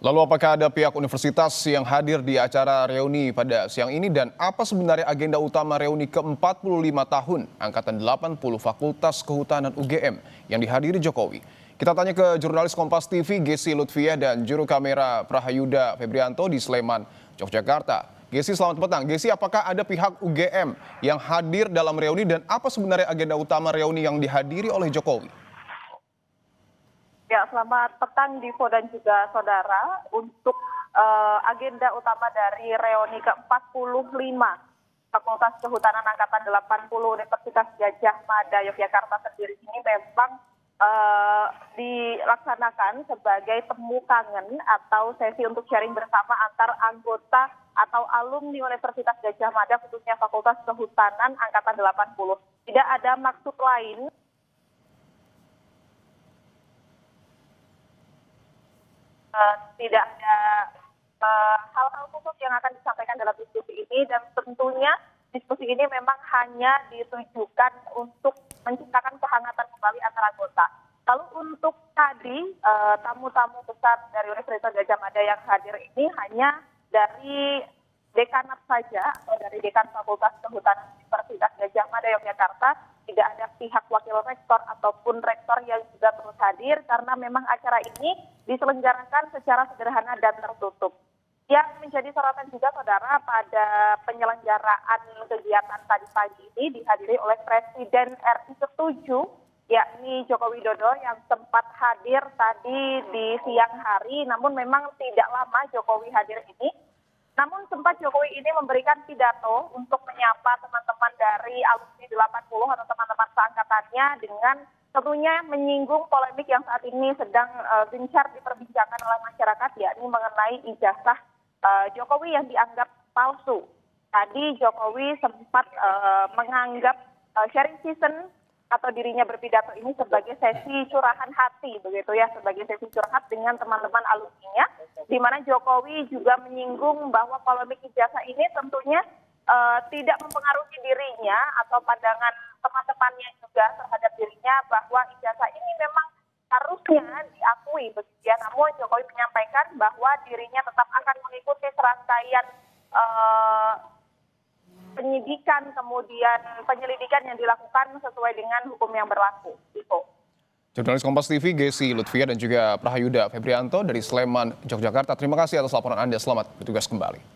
Lalu apakah ada pihak universitas yang hadir di acara reuni pada siang ini dan apa sebenarnya agenda utama reuni ke-45 tahun Angkatan 80 Fakultas Kehutanan UGM yang dihadiri Jokowi? Kita tanya ke jurnalis Kompas TV Gesi Lutfiah dan juru kamera Prahayuda Febrianto di Sleman, Yogyakarta. Gesi, selamat petang. Gesi, apakah ada pihak UGM yang hadir dalam reuni dan apa sebenarnya agenda utama reuni yang dihadiri oleh Jokowi? Ya, selamat petang Divo dan juga saudara. Untuk agenda utama dari reuni ke-45 Fakultas Kehutanan Angkatan 80 Universitas Gadjah Mada Yogyakarta sendiri ini memang dilaksanakan sebagai temu kangen atau sesi untuk sharing bersama antar anggota atau alumni Universitas Gadjah Mada khususnya Fakultas Kehutanan Angkatan 80. Tidak ada maksud lain. Tidak ada hal-hal khusus yang akan disampaikan dalam diskusi ini dan tentunya diskusi ini memang hanya ditujukan untuk menciptakan kehangatan kembali antara anggota. Lalu untuk tadi tamu-tamu besar dari Universitas Gadjah Mada yang hadir ini hanya dari dekanat saja atau dari dekan Fakultas Kehutanan Universitas Gadjah Mada Yogyakarta. Tidak ada pihak wakil rektor ataupun rektor yang juga turut hadir karena memang acara ini diselenggarakan secara sederhana dan tertutup. Yang menjadi sorotan juga saudara pada penyelenggaraan kegiatan tadi pagi ini dihadiri oleh Presiden RI ke-7 yakni Joko Widodo yang sempat hadir tadi di siang hari, namun memang tidak lama Jokowi hadir ini. Namun sempat Jokowi ini memberikan pidato untuk menyapa teman-teman dari alumni 80 atau teman-teman seangkatannya dengan tentunya menyinggung polemik yang saat ini sedang gencar diperbincangkan oleh masyarakat, yakni mengenai ijazah Jokowi yang dianggap palsu. Tadi Jokowi sempat menganggap sharing season atau dirinya berpidato ini sebagai sesi curahan hati, begitu ya, sebagai sesi curhat dengan teman-teman alumninya, di mana Jokowi juga menyinggung bahwa polemik ijazah ini tentunya tidak mempengaruhi dirinya atau pandangan teman-temannya juga terhadap dirinya bahwa ijazah ini memang harusnya diakui, begitu ya. Namun Jokowi menyampaikan bahwa dirinya tetap akan mengikuti serangkaian penyidikan kemudian penyelidikan yang dilakukan sesuai dengan hukum yang berlaku. Jurnalis Kompas TV Gesi Lutfiah dan juga Prahayuda Febrianto dari Sleman, Yogyakarta. Terima kasih atas laporan Anda. Selamat bertugas kembali.